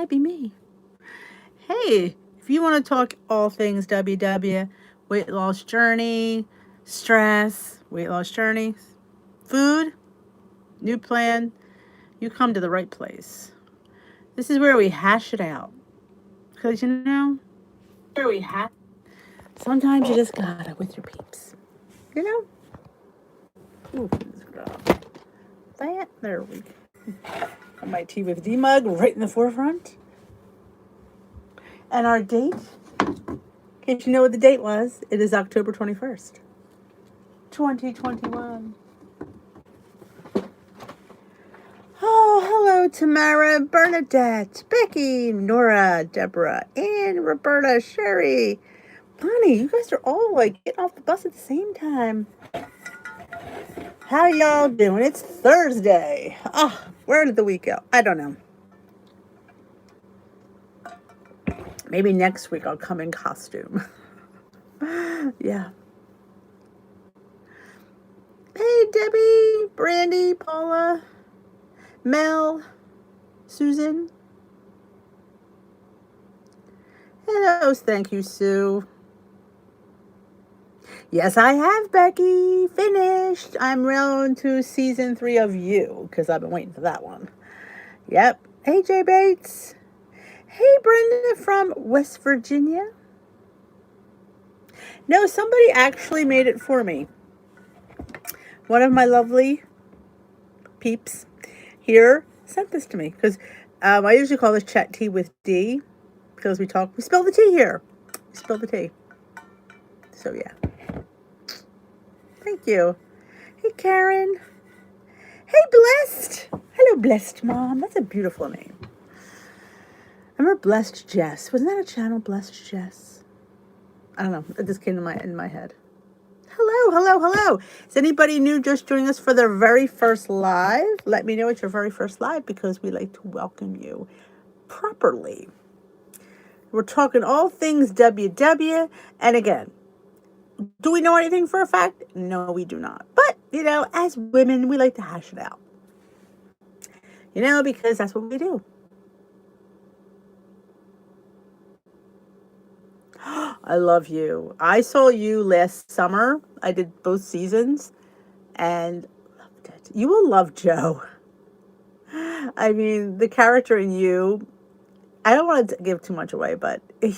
That'd be me. Hey, if you want to talk all things WW, weight loss journey, stress, weight loss journey, food, new plan, you come to the right place. This is where we hash it out. Because where we hash. Sometimes you just gotta with your peeps. You know? Ooh, that, there we go. Got my tea with D mug right in the forefront. And our date, in case you know what the date was, it is October 21st, 2021. Oh, hello, Tamara, Bernadette, Becky, Nora, Deborah, Ann, Roberta, Sherry. Bonnie, you guys are all like getting off the bus at the same time. How y'all doing? It's Thursday. Oh, where did the week go? I don't know. Maybe next week I'll come in costume. Yeah. Hey, Debbie, Brandy, Paula, Mel, Susan. Hello, thank you, Sue. Yes, I have, Becky. Finished. I'm round to season 3 of You, because I've been waiting for that one. Yep. Hey, Jay Bates. Hey, Brenda from West Virginia. No, somebody actually made it for me. One of my lovely peeps here sent this to me, because I usually call this chat tea with D, because we spill the tea here. We spill the tea. So, yeah. Thank you. Hey, Karen. Hey, Blessed. Hello, Blessed Mom. That's a beautiful name. I remember Blessed Jess. Wasn't that a channel, Blessed Jess? I don't know. It just came in my head. Hello. Is anybody new just joining us for their very first live? Let me know it's your very first live, because we like to welcome you properly. We're talking all things WW. And again, do we know anything for a fact? No, we do not. But, as women, we like to hash it out. Because that's what we do. I love You. I saw You last summer. I did both seasons and loved it. You will love Joe. I mean, the character in You, I don't want to give too much away, but you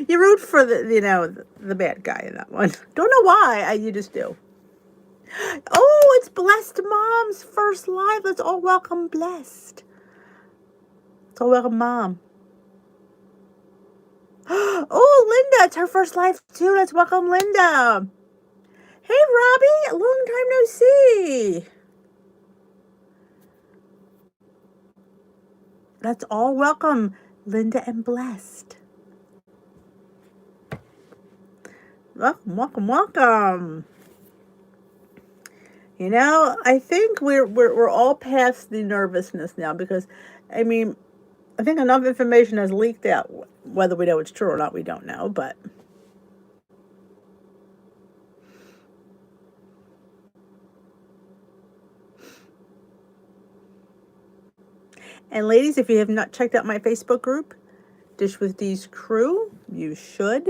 root for the bad guy in that one. Don't know why, you just do. Oh, it's Blessed Mom's first live. Let's all welcome Blessed. Let's all welcome Mom. Oh, Linda, it's her first live too. Let's welcome Linda. Hey, Robbie, long time no see. Let's all welcome Linda and Blessed. Welcome. I think we're all past the nervousness now, because, I mean, I think enough information has leaked out. Whether we know it's true or not, we don't know, but and ladies, if you have not checked out my Facebook group, Dish with D's Crew, you should.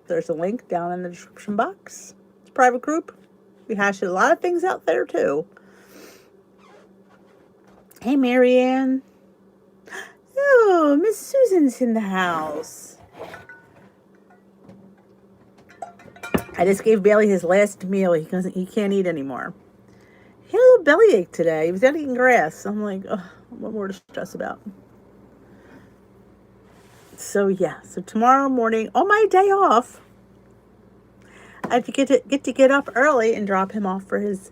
There's a link down in the description box. It's a private group. We hash a lot of things out there too. Hey, Marianne. Oh, Miss Susan's in the house. I just gave Bailey his last meal. He can't eat anymore. He had a little bellyache today. He was out eating grass. I'm like, oh, what more to stress about? So yeah. So tomorrow morning, on my day off, I have to get up early and drop him off for his.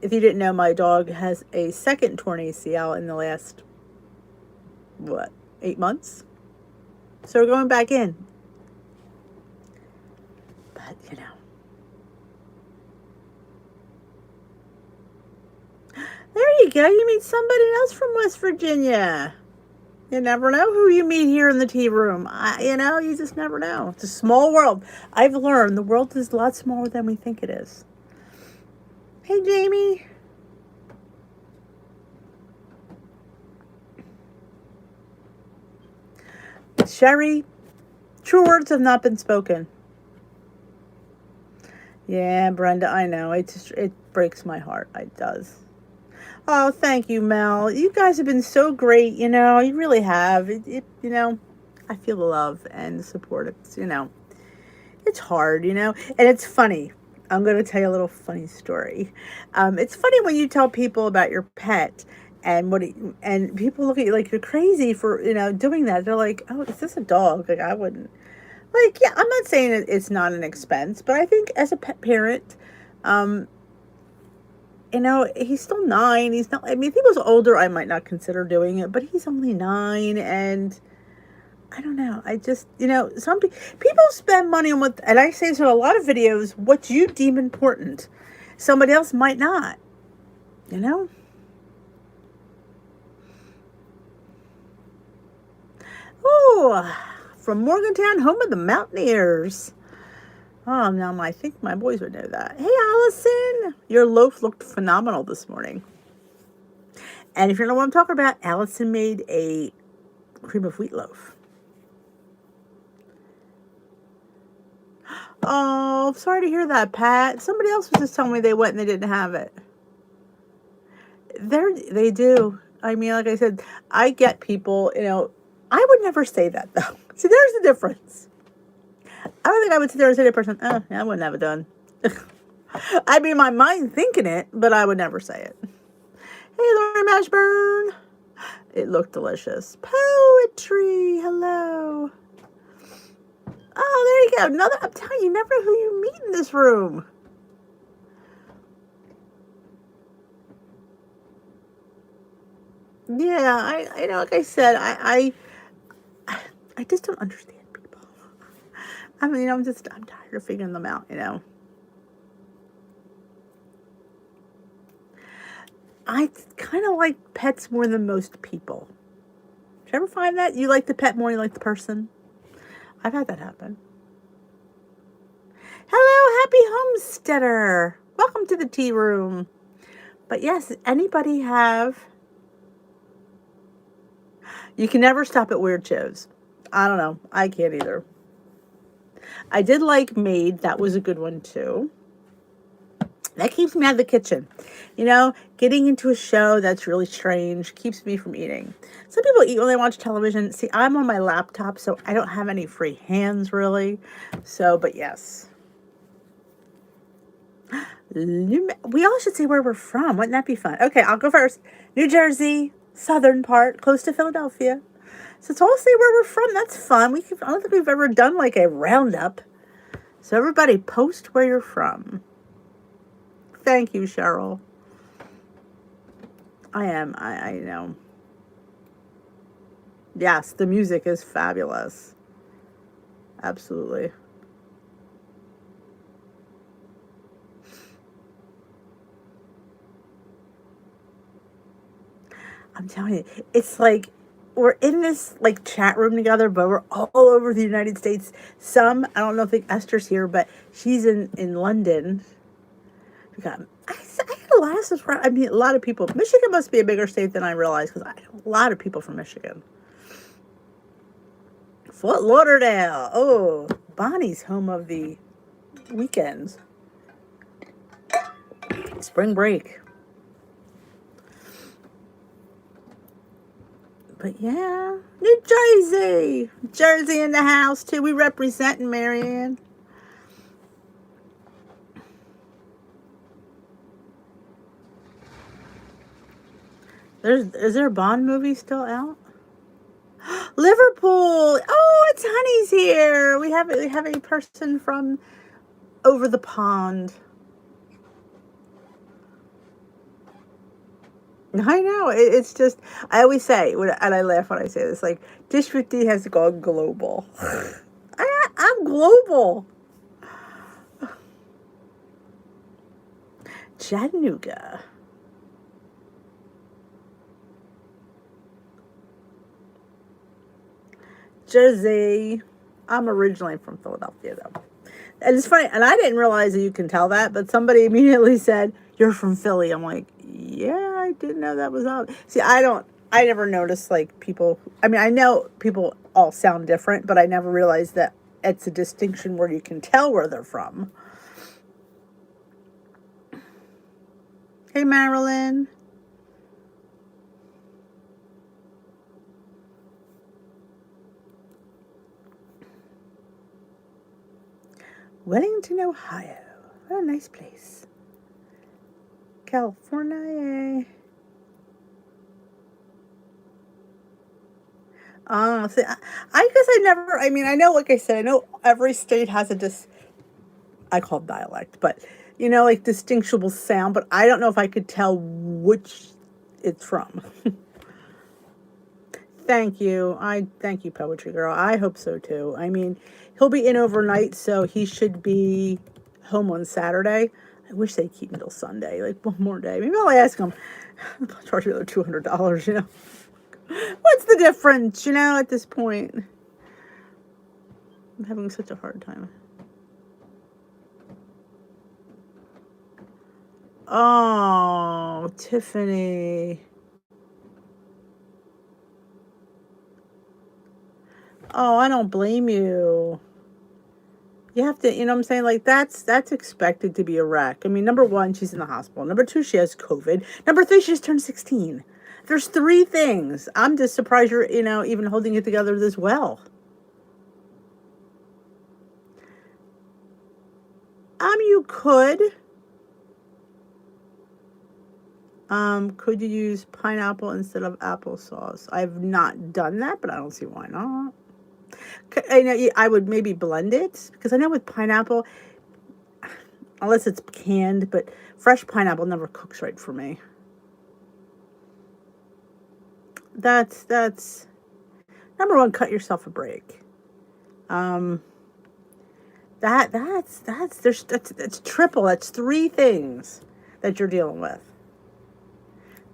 If you didn't know, my dog has a second torn ACL in the last 8 months. So we're going back in. But there you go. You meet somebody else from West Virginia. You never know who you meet here in the tea room. You just never know. It's a small world. I've learned the world is a lot smaller than we think it is. Hey, Jamie. Sherry, true words have not been spoken. Yeah, Brenda, I know. It breaks my heart. It does. Oh, thank you, Mel. You guys have been so great. You really have. I feel the love and the support. It's hard, and it's funny. I'm going to tell you a little funny story. It's funny when you tell people about your pet and and people look at you like you're crazy for, doing that. They're like, oh, is this a dog? Like, I wouldn't. Like, yeah, I'm not saying it's not an expense, but I think as a pet parent, um, he's still 9. He's not, I mean, if he was older, I might not consider doing it, but he's only 9, and I don't know. I just, some people spend money on and I say so in a lot of videos, what you deem important, somebody else might not, you know? Oh, from Morgantown, home of the Mountaineers. Oh, now I think my boys would know that. Hey, Allison, your loaf looked phenomenal this morning. And if you know what I'm talking about, Allison made a cream of wheat loaf. Oh, sorry to hear that, Pat. Somebody else was just telling me they went and they didn't have it. They do. I mean, like I said, I get people, I would never say that, though. See, there's the difference. I don't think I would sit there and say to a person, oh, yeah, I wouldn't have it done. I'd be in my mind thinking it, but I would never say it. Hey, Lori Mashburn. It looked delicious. Poetry. Hello. Oh, there you go. I'm telling you, you never know who you meet in this room. Yeah, like I said, I just don't understand people. I mean, I'm tired of figuring them out, I kind of like pets more than most people. Did you ever find that? You like the pet more than you like the person? I've had that happen. Hello, happy homesteader. Welcome to the tea room. But yes, anybody have... You can never stop at weird shows. I don't know. I can't either. I did like Maid. That was a good one, too. That keeps me out of the kitchen. Getting into a show that's really strange keeps me from eating. Some people eat when they watch television. See, I'm on my laptop, so I don't have any free hands, really. So, but yes. We all should say where we're from. Wouldn't that be fun? Okay, I'll go first. New Jersey, southern part, close to Philadelphia. So it's all say where we're from. That's fun. I don't think we've ever done like a roundup. So everybody post where you're from. Thank you, Cheryl. I know. Yes, the music is fabulous. Absolutely. I'm telling you, it's like we're in this like chat room together, but we're all over the United States. I don't know if Esther's here, but she's in London. We got, I had a lot of people. Michigan must be a bigger state than I realized because I have a lot of people from Michigan. Fort Lauderdale. Oh, Bonnie's home of the weekends. Spring break. But yeah, New Jersey. Jersey in the house, too. We representing Marianne. Is there a Bond movie still out? Liverpool. Oh, it's Honey's here. We have a person from over the pond. I know. It's just, I always say, and I laugh when I say this, like, District D has gone global. I'm global. Chattanooga. Jersey. I'm originally from Philadelphia, though. And it's funny, and I didn't realize that you can tell that, but somebody immediately said, you're from Philly. I'm like, yeah, I didn't know that was out. See, I don't I never noticed like people. I mean, I know people all sound different, but I never realized that it's a distinction where you can tell where they're from. Hey, Marilyn. Wellington, Ohio. What a nice place. California. See, I guess I never, I mean, I know, like I said, I know every state has I call it dialect, but, like distinguishable sound, but I don't know if I could tell which it's from. Thank you. Thank you, Poetry Girl. I hope so too. I mean, he'll be in overnight, so he should be home on Saturday. I wish they'd keep him till Sunday, like one more day. Maybe I'll ask him. I'll charge me another $200, What's the difference, at this point? I'm having such a hard time. Oh, Tiffany. Oh, I don't blame you. You have to, what I'm saying? Like that's expected to be a wreck. I mean, number one, she's in the hospital. Number two, she has COVID. Number three, she just turned 16. There's three things. I'm just surprised you're, even holding it together this well. You could. Could you use pineapple instead of applesauce? I've not done that, but I don't see why not. I would maybe blend it because I know with pineapple, unless it's canned, but fresh pineapple never cooks right for me. That's number one. Cut yourself a break. That's triple. That's three things that you're dealing with.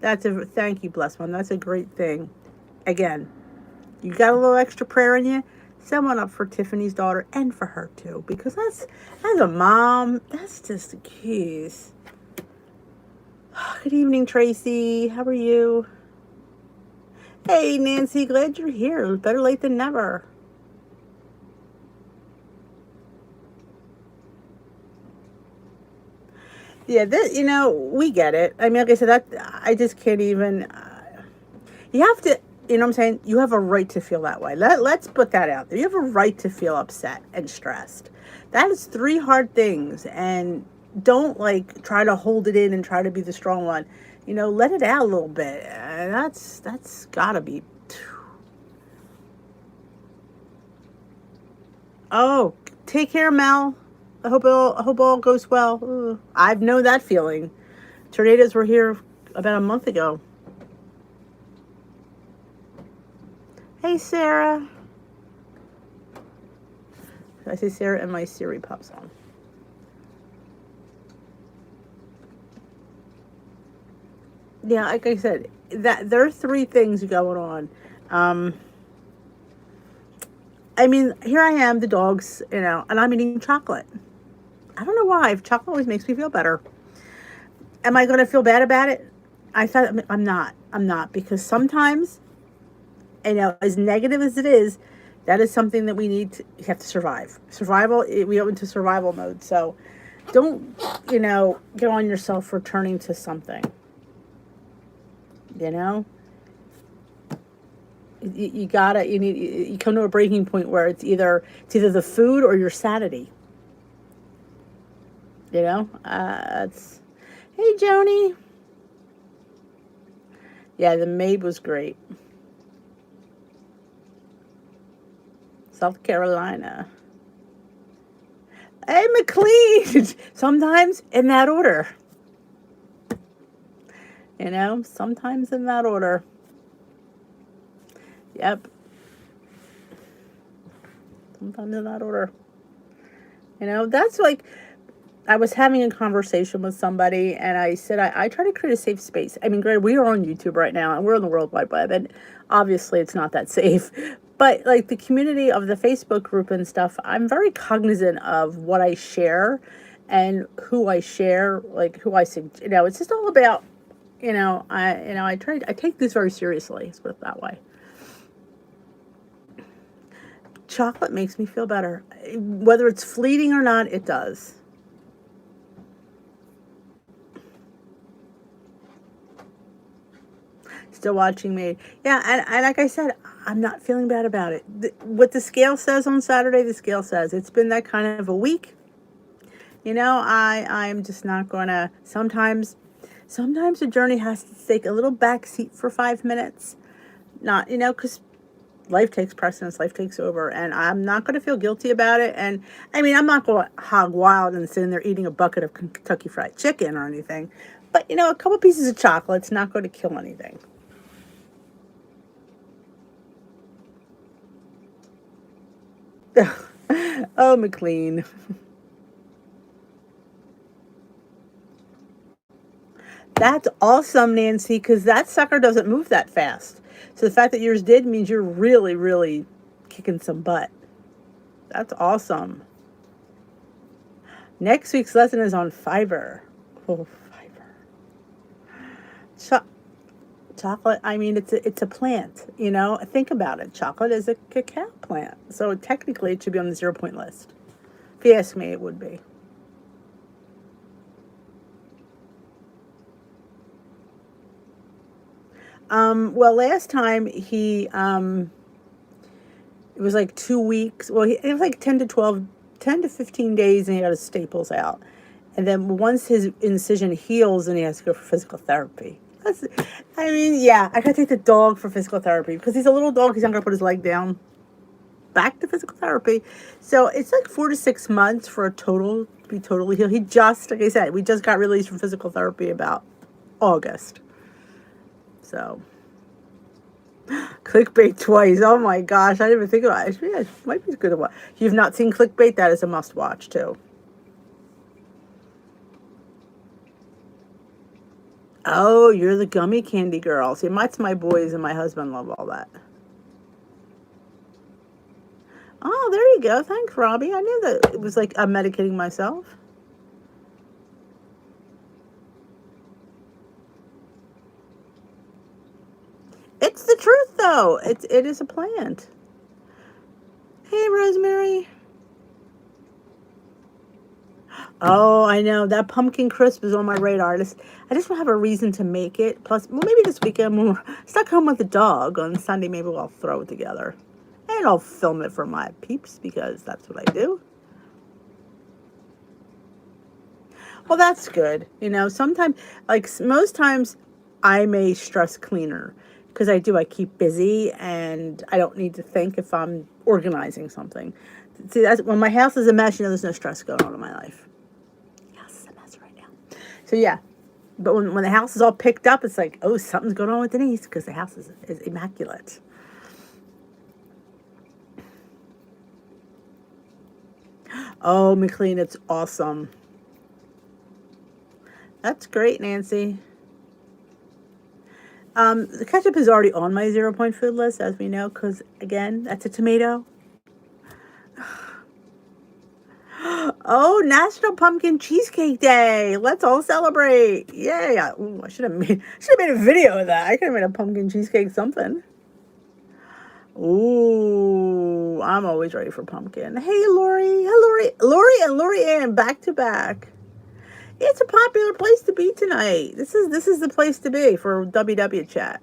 Thank you, blessed one. That's a great thing. Again, you got a little extra prayer in you. Send one up for Tiffany's daughter and for her too, because as a mom, that's just the keys. Good evening, Tracy. How are you? Hey, Nancy. Glad you're here. Better late than never. Yeah, we get it. I mean, like I said, I just can't even. You have to, what I'm saying? You have a right to feel that way. Let's put that out there. You have a right to feel upset and stressed. That is three hard things, and don't like try to hold it in and try to be the strong one. Let it out a little bit. That's gotta be. Oh, take care, Mel. I hope all goes well. Ooh, I've known that feeling. Tornadoes were here about a month ago. Hey, Sarah. I say Sarah and my Siri pops on. Yeah, like I said, that there are three things going on. I mean, here I am, the dogs, and I'm eating chocolate. I don't know why. Chocolate always makes me feel better. Am I going to feel bad about it? I'm not. I'm not, because sometimes, as negative as it is, that is something that you have to survive. Survival, we go into survival mode. So don't, get on yourself for turning to something. You come to a breaking point where it's either the food or your sanity. It's, hey, Joni. Yeah, the maid was great. South Carolina. Hey, McLean. Sometimes in that order. Sometimes in that order. Yep. Sometimes in that order. That's like, I was having a conversation with somebody, and I said, I try to create a safe space. I mean, granted, we are on YouTube right now, and we're on the World Wide Web, and obviously it's not that safe. But, like, the community of the Facebook group and stuff, I'm very cognizant of what I share and who I share, like, who I, it's just all about I take this very seriously. Let's put it that way. Chocolate makes me feel better. Whether it's fleeting or not, it does. Still watching me. Yeah, and like I said, I'm not feeling bad about it. What the scale says on Saturday, the scale says. It's been that kind of a week. I'm just not going to. Sometimes the journey has to take a little back seat for 5 minutes. Not, because life takes precedence, life takes over, and I'm not going to feel guilty about it. And I mean, I'm not going hog wild and sitting there eating a bucket of Kentucky Fried Chicken or anything. But, a couple pieces of chocolate's not going to kill anything. Oh, McLean. That's awesome, Nancy, because that sucker doesn't move that fast. So the fact that yours did means you're really, really kicking some butt. That's awesome. Next week's lesson is on fiber. Oh, fiber. Chocolate, I mean, it's a plant, Think about it. Chocolate is a cacao plant. So technically it should be on the 0 point list. If you ask me, it would be. Well, last time it was like 2 weeks. Well, it was like 10 to 15 days, and he got his staples out. And then once his incision heals, then he has to go for physical therapy. Yeah, I gotta take the dog for physical therapy because he's a little dog. He's not gonna put his leg down. Back to physical therapy. So it's like 4 to 6 months for a total to be totally healed. Like I said, we just got released from physical therapy about August. So clickbait twice. Oh my gosh, I didn't even think about it. Yeah, it might be good to watch. If you've not seen clickbait, that is a must watch too. Oh, you're the gummy candy girl. See, that's my boys and my husband love all that. Oh, there you go. Thanks, Robbie. I knew that it was like I'm medicating myself. It's the truth, though. It is a plant. Hey, Rosemary. Oh, I know. That pumpkin crisp is on my radar. I just don't have a reason to make it. Plus, well, maybe this weekend when we're stuck home with the dog on Sunday, maybe we'll throw it together. And I'll film it for my peeps because that's what I do. Well, that's good. Sometimes, like most times, I'm a stress cleaner because I keep busy and I don't need to think if I'm organizing something. See, that's when my house is a mess, there's no stress going on in my life. House is a mess right now. So, yeah. But when the house is all picked up, it's like, oh, something's going on with Denise because the house is immaculate. Oh, McLean, it's awesome. That's great, Nancy. The ketchup is already on my 0 point food list, as we know, because, again, that's a tomato. Oh, National Pumpkin Cheesecake Day. Let's all celebrate. Yay. Ooh, I should have made a video of that. I could have made a pumpkin cheesecake something. Ooh, I'm always ready for pumpkin. Hey, Lori. Hi, Lori Ann, back to back. It's a popular place to be tonight. This is the place to be for WW chat.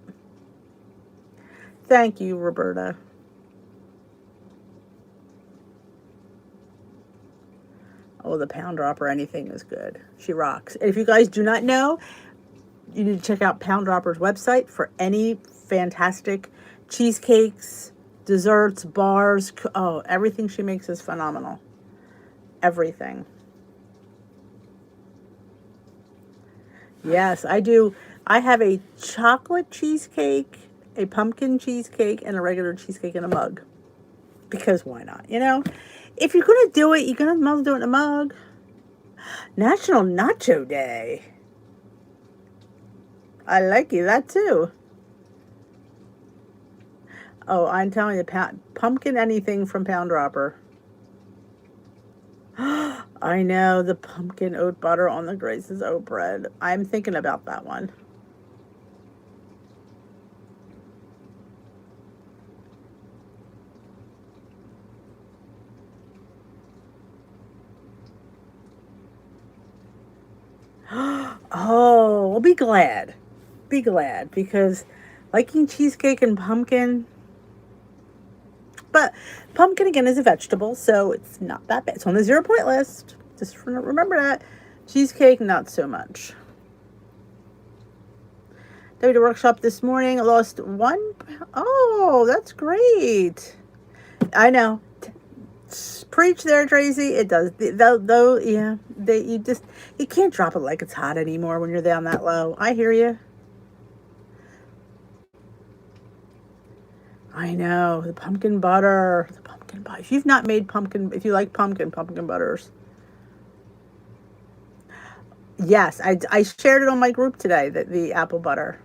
Thank you, Roberta. Oh, the Pound Dropper, anything is good. She rocks. And if you guys do not know, you need to check out Pound Dropper's website for any fantastic cheesecakes, desserts, bars. Oh, everything she makes is phenomenal. Everything. Yes, I do. I have a chocolate cheesecake, a pumpkin cheesecake, and a regular cheesecake in a mug. Because why not? If you're going to do it, you're going to do it in a mug. National Nacho Day. I like you, that too. Oh, I'm telling you, pumpkin anything from Pound Dropper. I know, the pumpkin oat butter on the Grace's oat bread. I'm thinking about that one. Oh, well, be glad. Be glad, because liking cheesecake and pumpkin, but pumpkin again is a vegetable, so it's not that bad. It's on the 0 point list. Just remember that. Cheesecake, not so much. Did a workshop this morning. I lost 1 pound. Oh, that's great. I know. Preach there, Tracy. It does. Though, yeah. You can't drop it like it's hot anymore when you're down that low. I hear you. I know. The pumpkin butter. The pumpkin butter. If you've not made pumpkin, if you like pumpkin butters. Yes, I shared it on my group today, the apple butter.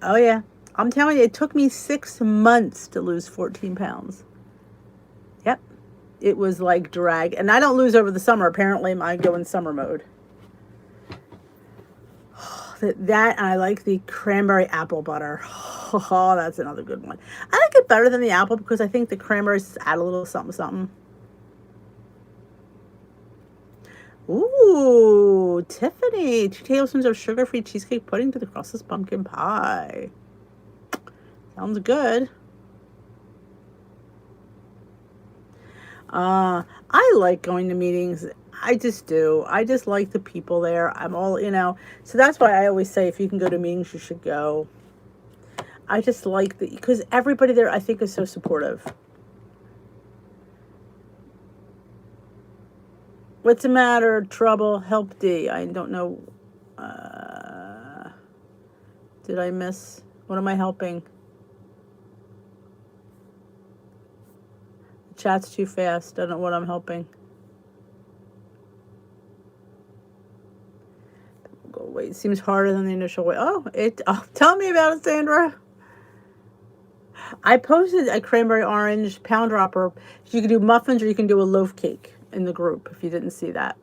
Oh, yeah. I'm telling you, it took me 6 months to lose 14 pounds. Yep. It was like drag. And I don't lose over the summer. Apparently, I go in summer mode. That, and I like the cranberry apple butter. Oh, that's another good one. I like it better than the apple because I think the cranberries add a little something, something. Ooh, Tiffany, 2 tablespoons of sugar-free cheesecake pudding to the crustless pumpkin pie. Sounds good. I like going to meetings. I just do. I just like the people there. I'm all, so that's why I always say if you can go to meetings, you should go. I just like because everybody there, I think, is so supportive. What's the matter? Trouble? Help D. I don't know. Did I miss? What am I helping? The chat's too fast. I don't know what I'm helping. Go away. It seems harder than the initial way. Oh, tell me about it, Sandra. I posted a cranberry orange pound dropper. You can do muffins or you can do a loaf cake in the group if you didn't see that.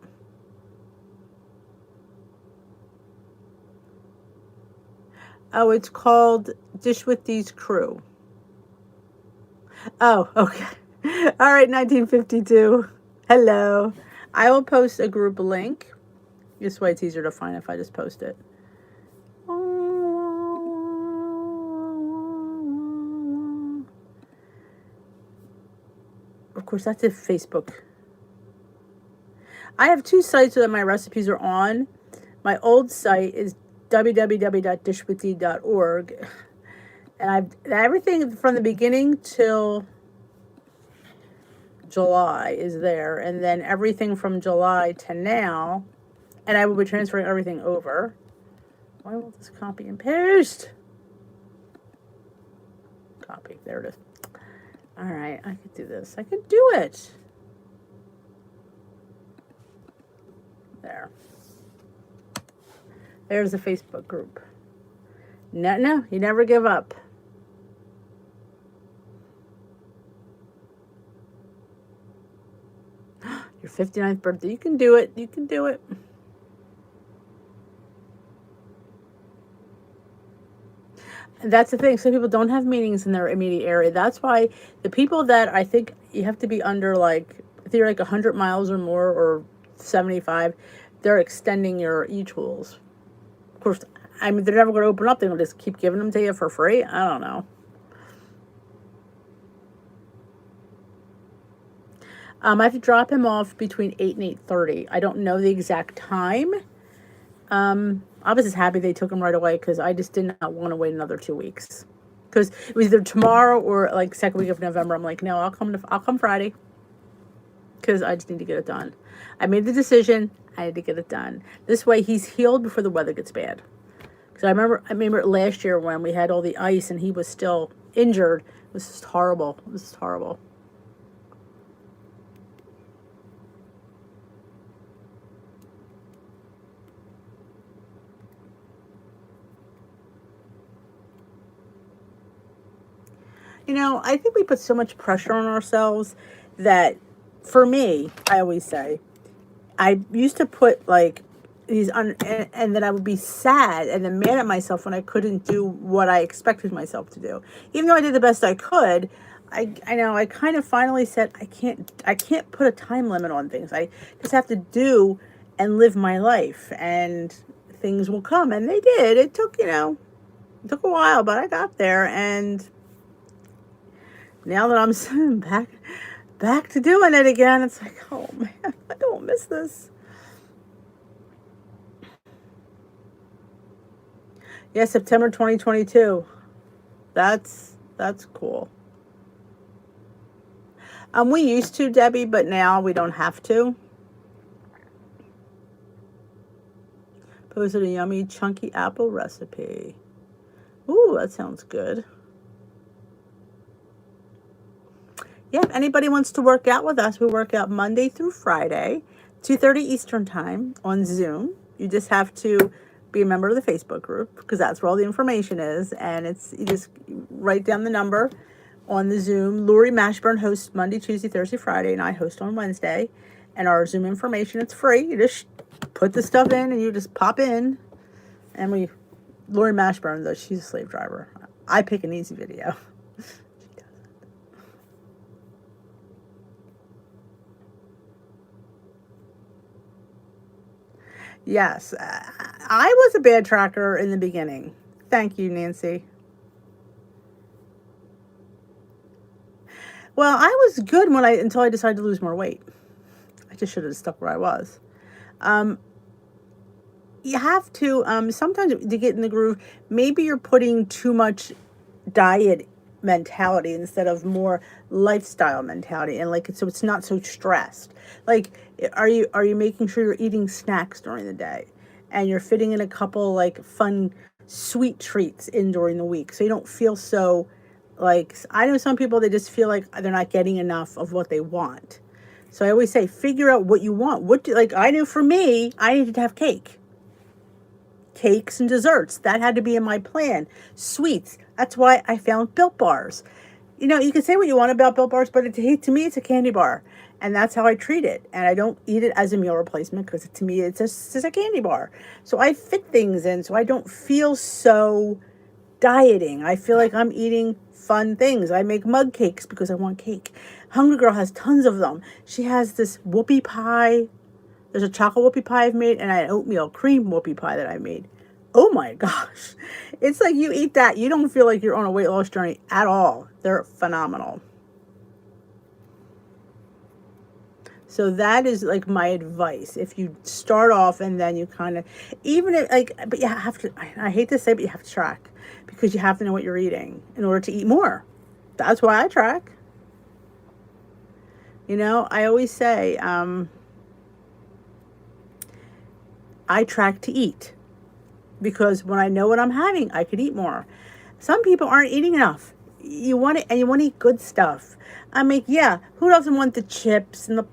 Oh, it's called Dish with D's Crew. Oh, okay. All right, 1952. Hello. I will post a group link. This way it's easier to find if I just post it. Of course, that's if Facebook. I have 2 sites that my recipes are on. My old site is www.dishwithd.org. And I've everything from the beginning till July is there. And then everything from July to now. And I will be transferring everything over. Why won't this copy and paste? Copy. There it is. All right. I could do this. I could do it. There. There's the Facebook group. No, you never give up. Your 59th birthday. You can do it. You can do it. And that's the thing. Some people don't have meetings in their immediate area. That's why the people that I think you have to be under, like, if you're like 100 miles or more or 75, they're extending your e-tools. Of course, I mean, they're never going to open up. They'll just keep giving them to you for free. I don't know. I have to drop him off between 8 and 8:30. I don't know the exact time. I was just happy they took him right away because I just did not want to wait another 2 weeks. Because it was either tomorrow or like second week of November. I'm like, no, I'll come Friday. Because I just need to get it done. I made the decision. I had to get it done. This way, he's healed before the weather gets bad. Because I remember last year when we had all the ice and he was still injured. It was just horrible. It was just horrible. I think we put so much pressure on ourselves that, for me, I always say, I used to put like these and then I would be sad and then mad at myself when I couldn't do what I expected myself to do. Even though I did the best I could, I know I kind of finally said I can't put a time limit on things. I just have to do and live my life, and things will come, and they did. It took, it took a while, but I got there, and now that I'm back to doing it again, it's like, oh man, I don't miss this. Yeah, September 2022. That's cool. We used to, Debbie, but now we don't have to. Posted a yummy chunky apple recipe. Ooh, that sounds good. Yeah, if anybody wants to work out with us, we work out Monday through Friday, 2:30 Eastern Time on Zoom. You just have to be a member of the Facebook group because that's where all the information is. And you just write down the number on the Zoom. Lori Mashburn hosts Monday, Tuesday, Thursday, Friday, and I host on Wednesday. And our Zoom information, it's free. You just put the stuff in and you just pop in. And Lori Mashburn, though, she's a slave driver. I pick an easy video. Yes, I was a bad tracker in the beginning. Thank you, Nancy. Well, I was good until I decided to lose more weight. I just should have stuck where I was. Um, you have to sometimes to get in the groove. Maybe you're putting too much diet mentality instead of more lifestyle mentality, and so it's not so stressed. Like, are you making sure you're eating snacks during the day, and you're fitting in a couple like fun sweet treats in during the week, so you don't feel so like, I know some people, they just feel like they're not getting enough of what they want. So I always say, figure out what you want. I knew for me, I needed to have cakes and desserts. That had to be in my plan. Sweets. That's why I found Built Bars. You can say what you want about Built Bars, but to me, it's a candy bar. And that's how I treat it. And I don't eat it as a meal replacement because to me, it's just a candy bar. So I fit things in so I don't feel so dieting. I feel like I'm eating fun things. I make mug cakes because I want cake. Hungry Girl has tons of them. She has this whoopie pie. There's a chocolate whoopie pie I've made and an oatmeal cream whoopie pie that I made. Oh my gosh. It's like you eat that, you don't feel like you're on a weight loss journey at all. They're phenomenal. So that is like my advice. If you start off and then you kind of, but you have to, I hate to say, but you have to track because you have to know what you're eating in order to eat more. That's why I track. I always say, I track to eat because when I know what I'm having, I could eat more. Some people aren't eating enough. You want it, and you want to eat good stuff. Yeah, who doesn't want the chips and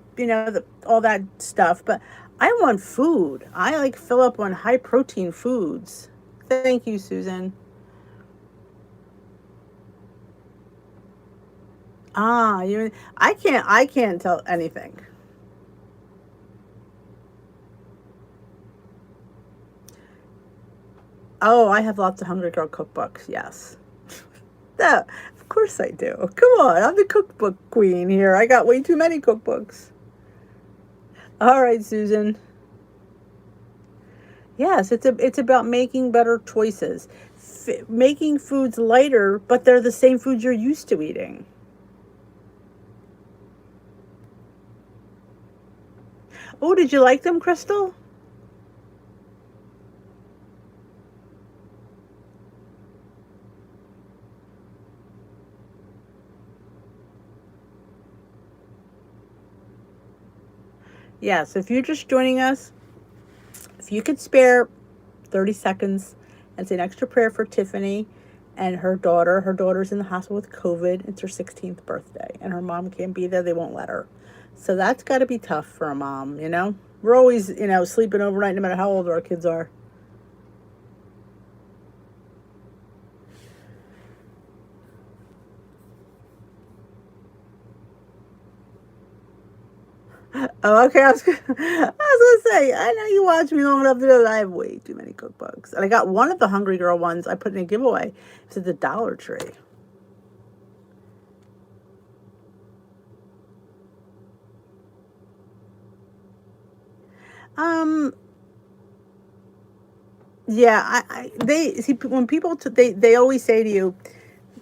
all that stuff? But I want food. I fill up on high protein foods. Thank you, Susan. I can't tell anything. Oh, I have lots of Hungry Girl cookbooks, yes. That, of course I do. Come on, I'm the cookbook queen here. I got way too many cookbooks. All right, Susan. Yes, it's about making better choices. Making foods lighter, but they're the same foods you're used to eating. Oh, did you like them, Crystal? Yes, if you're just joining us, if you could spare 30 seconds and say an extra prayer for Tiffany and her daughter. Her daughter's in the hospital with COVID. It's her 16th birthday, and her mom can't be there. They won't let her. So that's got to be tough for a mom, We're always, sleeping overnight no matter how old our kids are. Oh, okay. I was gonna say, I know you watch me long enough to know that I have way too many cookbooks, and I got one of the Hungry Girl ones I put in a giveaway. It's at the Dollar Tree. Um, yeah, they see when people they always say to you,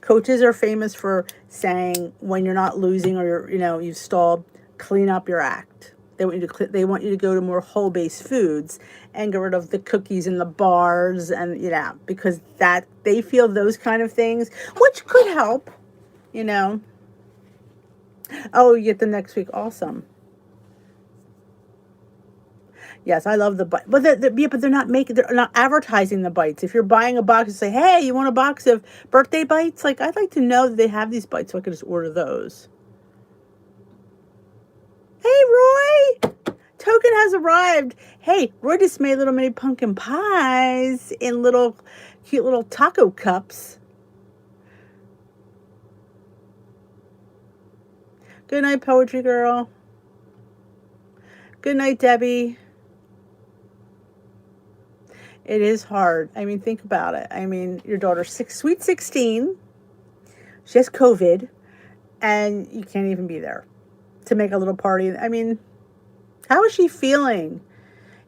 coaches are famous for saying when you're not losing or you've stalled, clean up your act. They want you to go to more whole based foods and get rid of the cookies and the bars and because that they feel those kind of things, which could help, you know. Oh, you get them next week. Awesome. Yes, I love the bite, but yeah, but they're not advertising the bites. If you're buying a box and say, "Hey, you want a box of birthday bites?" Like I'd like to know that they have these bites so I could just order those. Hey, Roy, token has arrived. Hey, Roy just made little mini pumpkin pies in little cute little taco cups. Good night, poetry girl. Good night, Debbie. It is hard. I mean, think about it. I mean, your daughter's sweet 16. She has COVID, and you can't even be there to make a little party. I mean, how is she feeling?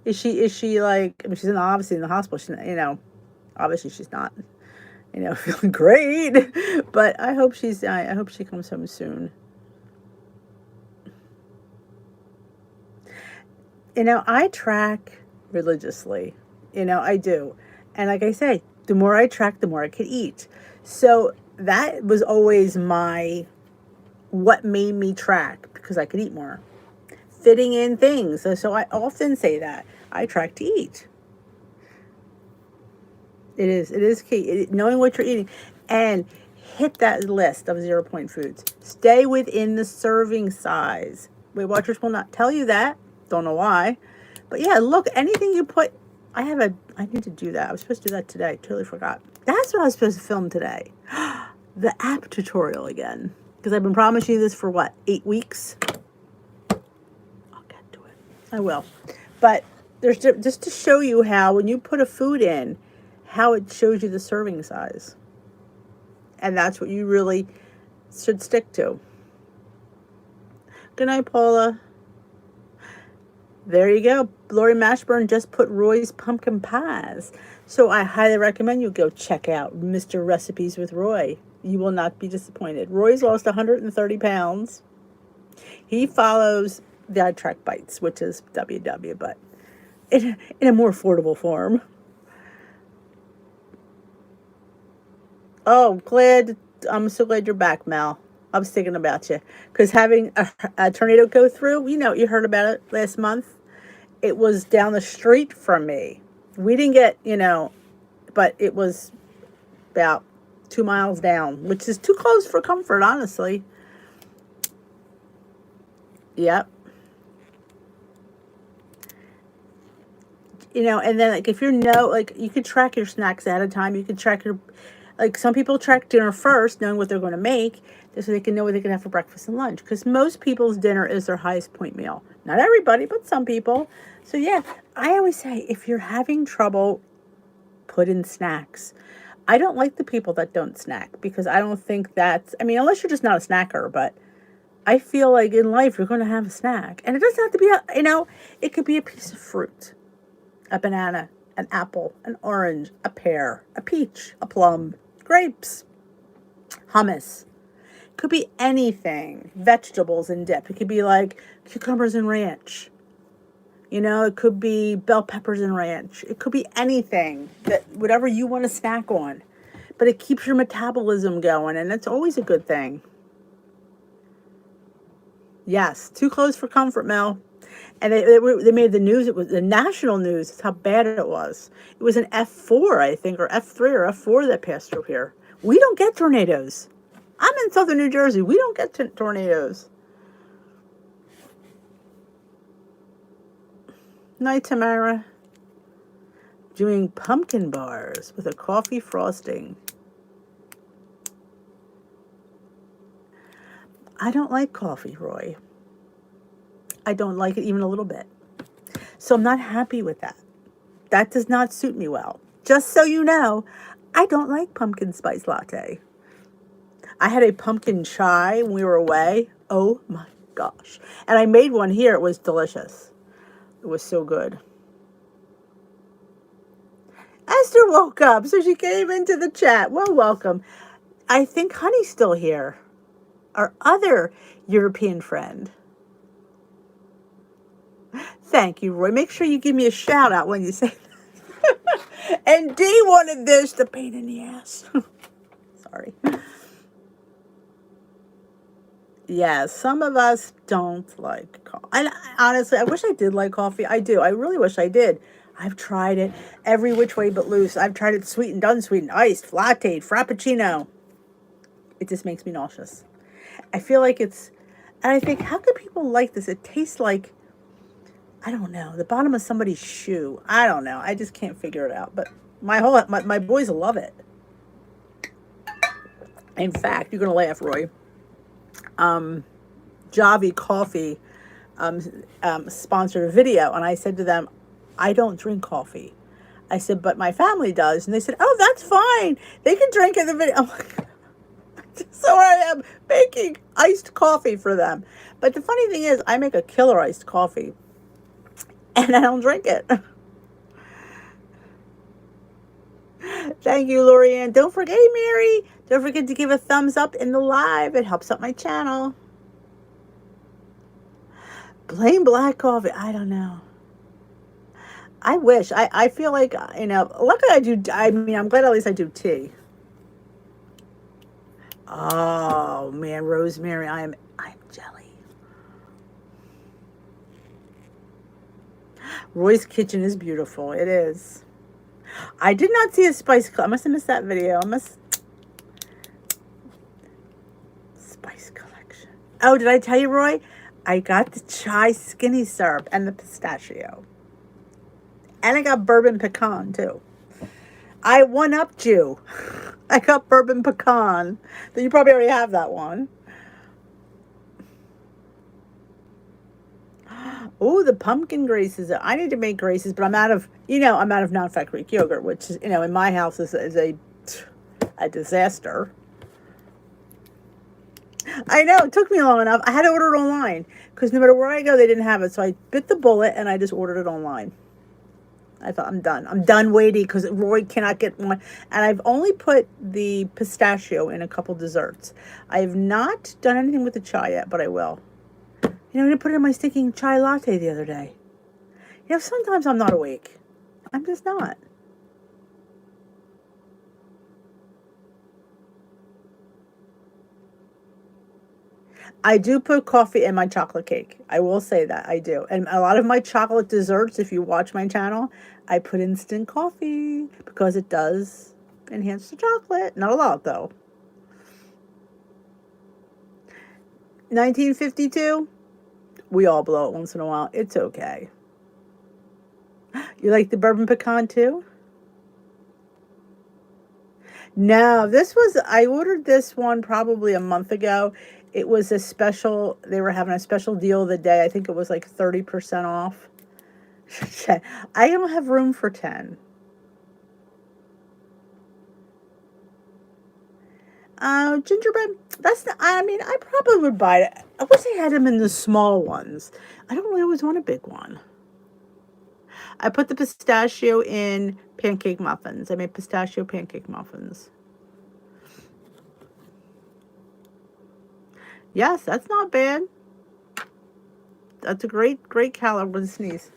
Is she like? I mean, she's obviously in the hospital. Obviously she's not, feeling great. But I hope she comes home soon. I track religiously. I do. And like I say, the more I track, the more I could eat. So that was always what made me track because I could eat more. Fitting in things. So I often say that I track to eat. It is key. Knowing what you're eating and hit that list of 0 point foods. Stay within the serving size. Weight Watchers will not tell you that. Don't know why. But yeah, look, anything you put, I need to do that. I was supposed to do that today. Totally forgot. That's what I was supposed to film today. The app tutorial again. Because I've been promising you this for 8 weeks? I'll get to it. I will. But there's just to show you how when you put a food in, how it shows you the serving size. And that's what you really should stick to. Good night, Paula. There you go. Lori Mashburn just put Roy's pumpkin pies. So I highly recommend you go check out Mr. Recipes with Roy. You will not be disappointed. Roy's lost 130 pounds. He follows the I Track Bites, which is WW, but in a more affordable form. Oh, I'm so glad you're back, Mel. I was thinking about you. Because having a tornado go through, you heard about it last month. It was down the street from me. We didn't get, but it was about 2 miles down, which is too close for comfort, honestly. Yep. And then, if you could track your snacks ahead of time. You could track some people track dinner first, knowing what they're going to make, so they can know what they can have for breakfast and lunch. Because most people's dinner is their highest point meal. Not everybody, but some people. So yeah, I always say, if you're having trouble, put in snacks. I don't like the people that don't snack because I don't think unless you're just not a snacker, but I feel like in life you're going to have a snack. And it doesn't have to be, it could be a piece of fruit, a banana, an apple, an orange, a pear, a peach, a plum, grapes, hummus. Could be anything. Vegetables and dip. It could be like cucumbers and ranch. It could be bell peppers and ranch. It could be anything, whatever you want to snack on. But it keeps your metabolism going, and that's always a good thing. Yes, too close for comfort, Mel. And they made the news. It was the national news. That's how bad it was. It was an F4, I think, or F3 or F4 that passed through here. We don't get tornadoes. I'm in southern New Jersey. We don't get tornadoes. Night, Tamara. Doing pumpkin bars with a coffee frosting. I don't like coffee, Roy. I don't like it even a little bit. So I'm not happy with that. That does not suit me well. Just so you know, I don't like pumpkin spice latte. I had a pumpkin chai when we were away. Oh my gosh. And I made one here. It was delicious. It was so good. Esther woke up, so she came into the chat. Well, welcome. I think Honey's still here. Our other European friend. Thank you, Roy. Make sure you give me a shout out when you say that. And Dee wanted this, the pain in the ass. Sorry. Yeah, some of us don't like coffee. And honestly, I wish I did like coffee. I do. I really wish I did. I've tried it every which way but loose. I've tried it sweetened, unsweetened, iced, latte, frappuccino. It just makes me nauseous. I feel like it's, and I think, how could people like this? It tastes like, I don't know, the bottom of somebody's shoe. I don't know. I just can't figure it out. But my boys love it. In fact, you're gonna laugh, Roy. Javi Coffee sponsored a video, and I said to them, I don't drink coffee. I said, but my family does. And they said, oh, that's fine. They can drink in the video. I'm like, so I am making iced coffee for them. But the funny thing is, I make a killer iced coffee, and I don't drink it. Thank you, Lorianne. Don't forget, Mary. Don't forget to give a thumbs up in the live. It helps out my channel. Plain black coffee. I don't know. I wish. I feel like, luckily I do. I mean, I'm glad at least I do tea. Oh, man, Rosemary, I'm jelly. Roy's kitchen is beautiful. It is. I did not see a spice. I must have missed that video. Spice collection. Oh, did I tell you, Roy? I got the chai skinny syrup and the pistachio. And I got bourbon pecan, too. I one-upped you. I got bourbon pecan. You probably already have that one. Oh, the pumpkin graces. I need to make graces, but I'm out of non-fat Greek yogurt, which is, in my house is a disaster. I know, it took me long enough. I had to order it online because no matter where I go, they didn't have it. So I bit the bullet and I just ordered it online. I thought, I'm done. I'm done waiting because Roy cannot get one. And I've only put the pistachio in a couple desserts. I have not done anything with the chai yet, but I will. I didn't put it in my stinking chai latte the other day. Sometimes I'm not awake. I'm just not. I do put coffee in my chocolate cake. I will say that I do. And a lot of my chocolate desserts, if you watch my channel, I put instant coffee because it does enhance the chocolate. Not a lot, though. 1952, we all blow it once in a while. It's okay. You like the bourbon pecan, too? No, I ordered this one probably a month ago. It was a special, they were having a special deal the day. I think it was like 30% off. I don't have room for 10. Gingerbread, I probably would buy it. I wish they had them in the small ones. I don't really always want a big one. I put the pistachio in pancake muffins. I made pistachio pancake muffins. Yes, that's not bad. That's a great calorie with a sneeze.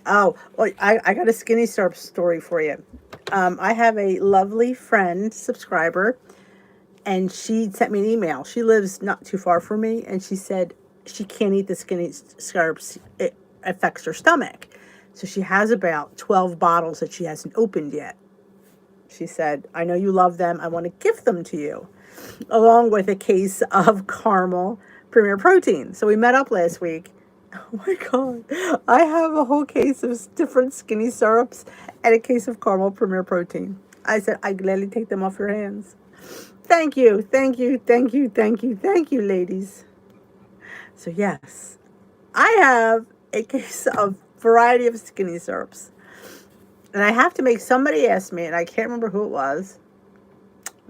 Oh, well, I got a skinny syrup story for you. I have a lovely friend, subscriber, and she sent me an email. She lives not too far from me, and she said she can't eat the skinny syrups. It affects her stomach. So she has about 12 bottles that she hasn't opened yet. She said, I know you love them. I want to gift them to you, along with a case of caramel Premier Protein. So we met up last week. Oh my God. I have a whole case of different skinny syrups and a case of caramel Premier Protein. I said, I gladly take them off your hands. Thank you, thank you, thank you, thank you, thank you, ladies. So yes, I have a case of variety of skinny syrups. And I have to make, somebody asked me, and I can't remember who it was,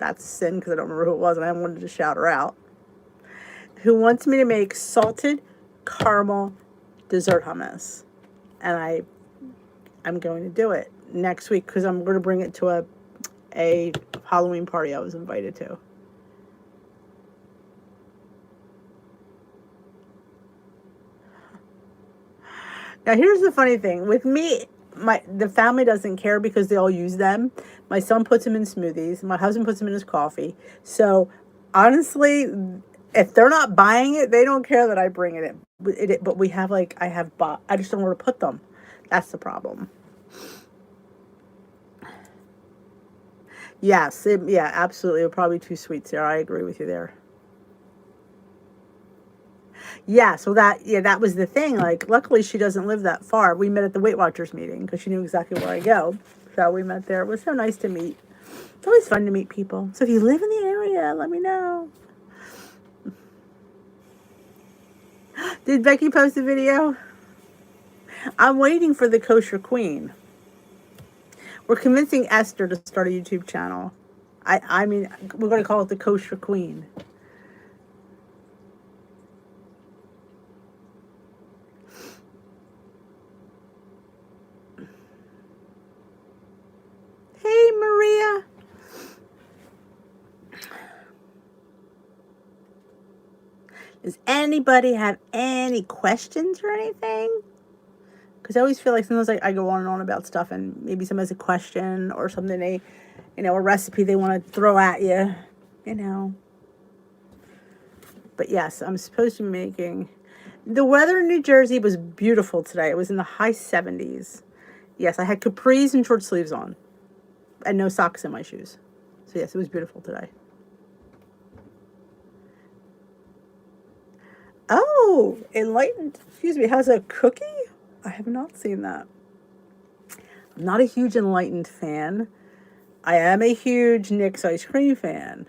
that's a sin because I don't remember who it was and I wanted to shout her out, who wants me to make salted caramel dessert hummus. And I'm going to do it next week because I'm going to bring it to a Halloween party I was invited to. Now, here's the funny thing. With me, the family doesn't care because they all use them. My son puts them in smoothies. My husband puts them in his coffee. So, honestly, if they're not buying it, they don't care that I bring it in. But we have, like, I just don't know where to put them. That's the problem. Yes, yeah, absolutely. It would probably be too sweet, Sarah. I agree with you there. Yeah, so that was the thing. Like, luckily she doesn't live that far. We met at the Weight Watchers meeting because she knew exactly where I go. So we met there. It was so nice to meet. It's always fun to meet people. So if you live in the area, let me know. Did Becky post a video? I'm waiting for the Kosher Queen. We're convincing Esther to start a YouTube channel. I mean, we're going to call it the Kosher Queen. Hey, Maria. Does anybody have any questions or anything? Because I always feel like sometimes I go on and on about stuff and maybe someone has a question or something a recipe they want to throw at you. But yes, I'm supposed to be making... The weather in New Jersey was beautiful today. It was in the high 70s. Yes, I had capris and short sleeves on and no socks in my shoes. So yes, it was beautiful today. Oh, enlightened. Excuse me, has a cookie? I have not seen that. I'm not a huge Enlightened fan. I am a huge Nick's ice cream fan.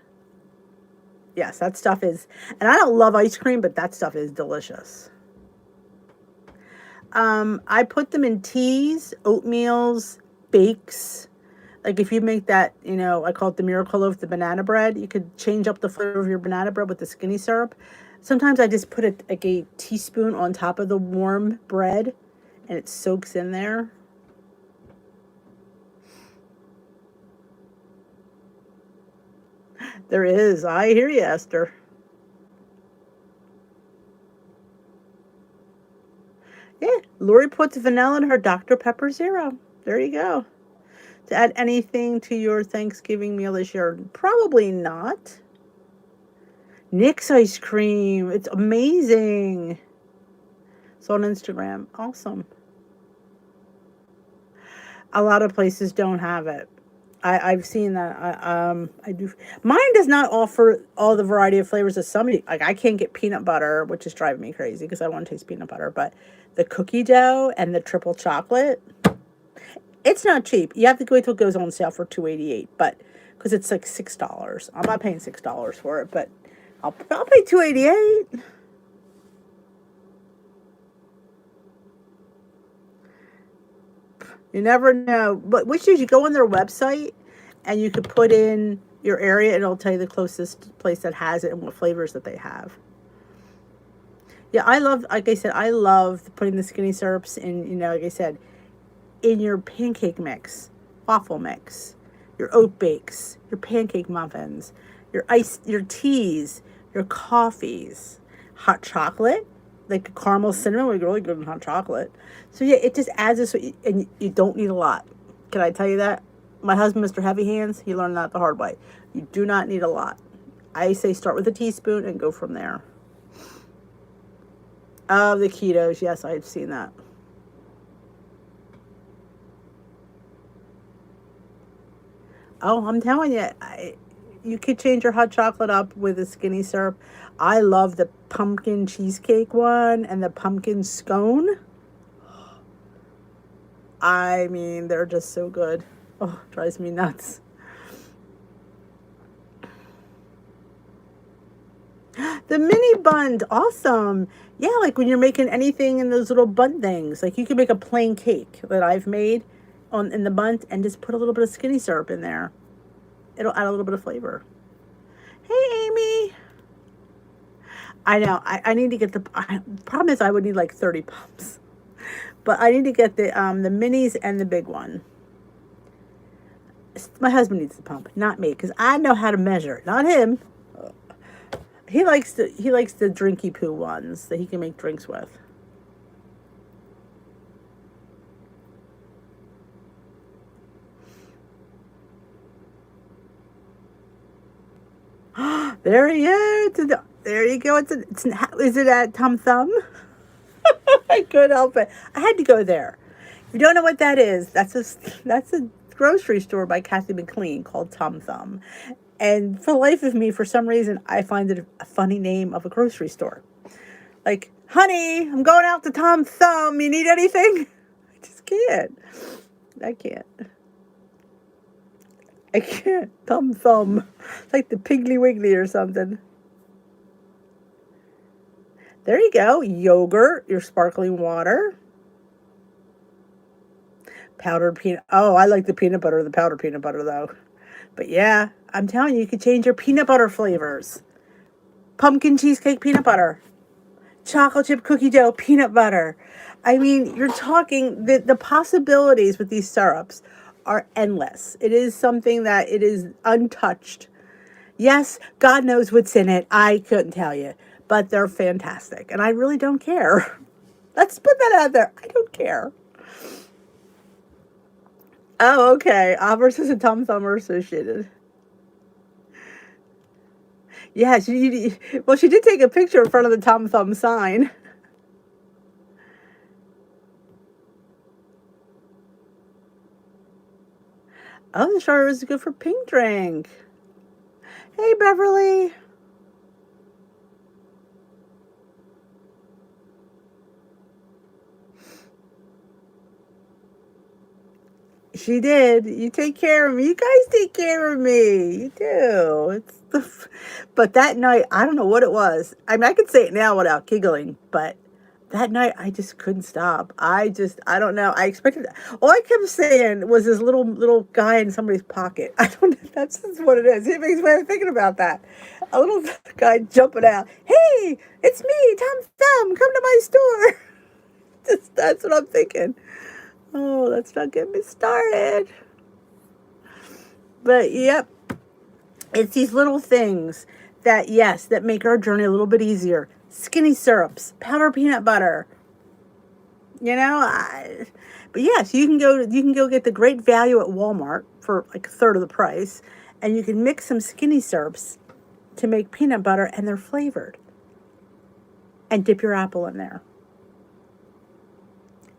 Yes, that stuff is... And I don't love ice cream, but that stuff is delicious. I put them in teas, oatmeals, bakes. Like if you make that, I call it the miracle loaf, the banana bread. You could change up the flavor of your banana bread with the skinny syrup. Sometimes I just put a teaspoon on top of the warm bread and it soaks in there. There is. I hear you, Esther. Yeah, Lori puts vanilla in her Dr. Pepper Zero. There you go. To add anything to your Thanksgiving meal this year? Probably not. Nick's ice cream. It's amazing. It's on Instagram. Awesome. A lot of places don't have it. I've seen that. I do. Mine does not offer all the variety of flavors of somebody. Like I can't get peanut butter, which is driving me crazy because I want to taste peanut butter. But the cookie dough and the triple chocolate, it's not cheap. You have to wait till it goes on sale for $2.88, but because it's like $6. I'm not paying $6 for it, but I'll pay $2.88. You never know. But which is you go on their website and you could put in your area and it'll tell you the closest place that has it and what flavors that they have. Yeah, like I said, I love putting the skinny syrups in, like I said, in your pancake mix, waffle mix, your oat bakes, your pancake muffins, your teas, your coffees, hot chocolate. Like caramel cinnamon would be really good in hot chocolate. So yeah, it just adds this, and you don't need a lot. Can I tell you that? My husband, Mr. Heavy Hands, he learned that the hard way. You do not need a lot. I say start with a teaspoon and go from there. Oh, the ketos. Yes, I've seen that. Oh, I'm telling you, you could change your hot chocolate up with a skinny syrup. I love the pumpkin cheesecake one and the pumpkin scone. I mean, they're just so good. Oh, drives me nuts. The mini bun, awesome. Yeah, like when you're making anything in those little bun things. Like you can make a plain cake that I've made in the bun and just put a little bit of skinny syrup in there. it'll add a little bit of flavor. Hey, Amy. I know. I need to get the problem is I would need like 30 pumps. But I need to get the minis and the big one. My husband needs the pump, not me, because I know how to measure it, not him. He likes the drinky poo ones that he can make drinks with. There he is. There you go. Is it at Tum Thum? I couldn't help it. I had to go there. If you don't know what that is, that's a grocery store by Kathy McLean called Tum Thum. And for the life of me, for some reason, I find it a funny name of a grocery store. Like, honey, I'm going out to Tum Thum. You need anything? I just can't. I can't. I can't. Tum Thum. It's like the Piggly Wiggly or something. There you go. Yogurt, your sparkling water. Powdered peanut. Oh, I like the peanut butter, the powdered peanut butter, though. But yeah, I'm telling you, you could change your peanut butter flavors. Pumpkin cheesecake peanut butter. Chocolate chip cookie dough peanut butter. I mean, you're talking, the possibilities with these syrups are endless. It is something that it is untouched. Yes, God knows what's in it. I couldn't tell you. But they're fantastic. And I really don't care. Let's put that out there. I don't care. Oh, okay. Versus a Tum Thum are associated. Yeah, she did take a picture in front of the Tum Thum sign. Oh, the strawberry is good for pink drink. Hey, Beverly. She did. You take care of me. You guys take care of me. You do. But that night, I don't know what it was. I mean, I could say it now without giggling, but that night I just couldn't stop. I don't know. I expected, all I kept saying was this little guy in somebody's pocket. I don't know. That's just what it is. It makes me thinking about that. A little guy jumping out. Hey, it's me, Tom Thumb. Come to my store. That's what I'm thinking. Oh, let's not get me started. But yep, it's these little things that, yes, that make our journey a little bit easier. Skinny syrups, powdered peanut butter. You know, but yes, you can go get the great value at Walmart for like a third of the price, and you can mix some skinny syrups to make peanut butter, and they're flavored. And dip your apple in there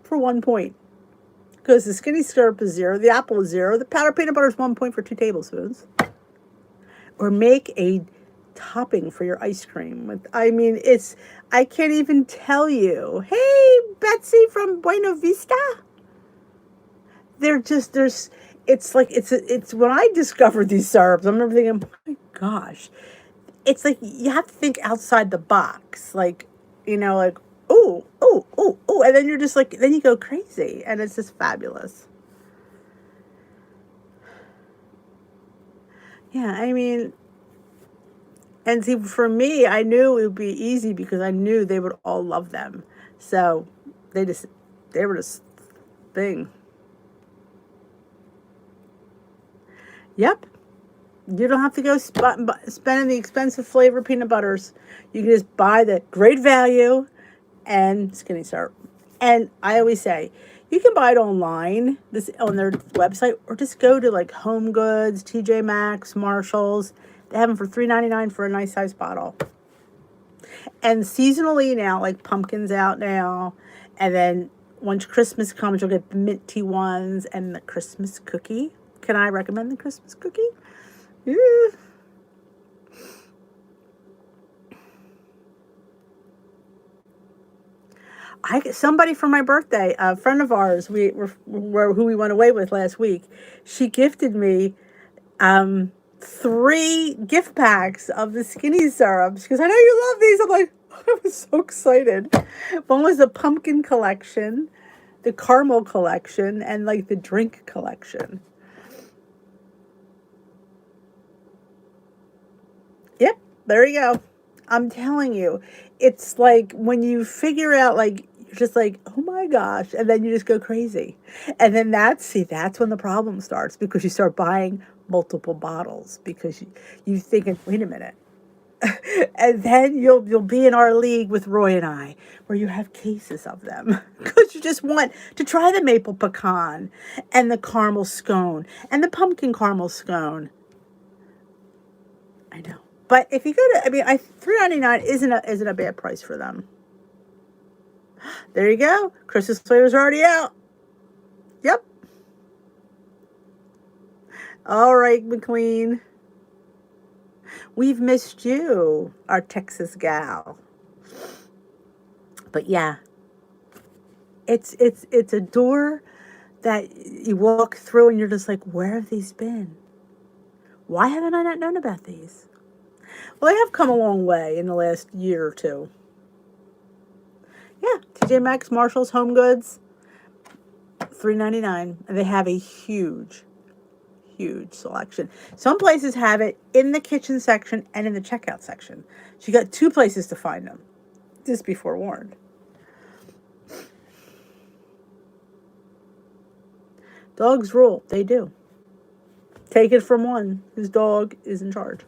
for 1 point. Because the skinny syrup is 0, the apple is 0, the powdered peanut butter is 1 point for 2 tablespoons. Or make a topping for your ice cream. I can't even tell you. Hey, Betsy from Buena Vista. It's when I discovered these syrups, I remember thinking, oh my gosh, it's like you have to think outside the box. Like, like, oh, and then you're just like, then you go crazy, and it's just fabulous. Yeah, I mean, and see, for me, I knew it would be easy because I knew they would all love them. So they just, they were just thing. Yep. You don't have to go spending the expensive flavor peanut butters. You can just buy the great value and skinny syrup. And I always say, you can buy it online, this on their website, or just go to like Home Goods, TJ Maxx, Marshalls. They have them for $3.99 for a nice size bottle. And seasonally now, like pumpkins out now, and then once Christmas comes, you'll get the minty ones and the Christmas cookie. Can I recommend the Christmas cookie? Yeah. Somebody for my birthday, a friend of ours, who we went away with last week, she gifted me 3 gift packs of the skinny syrups because I know you love these. I'm like, I was so excited. One was the pumpkin collection, the caramel collection, and like the drink collection. There you go. I'm telling you, it's like when you figure out, like, you're just like, oh my gosh, and then you just go crazy. And then that's when the problem starts because you start buying multiple bottles because you thinking, wait a minute. And then you'll be in our league with Roy and I, where you have cases of them because you just want to try the maple pecan and the caramel scone and the pumpkin caramel scone. I know. But if you go to, I mean, $3.99 isn't a bad price for them. There you go. Christmas flavors are already out. Yep. All right, McLean. We've missed you, our Texas gal. But yeah, it's a door that you walk through and you're just like, where have these been? Why haven't I not known about these? Well, they have come a long way in the last year or two. Yeah, TJ Maxx, Marshalls, Home Goods, $3.99, and they have a huge selection. Some places have it in the kitchen section and in the checkout section. So you got two places to find them. Just be forewarned. Dogs rule. They do. Take it from one whose dog is in charge.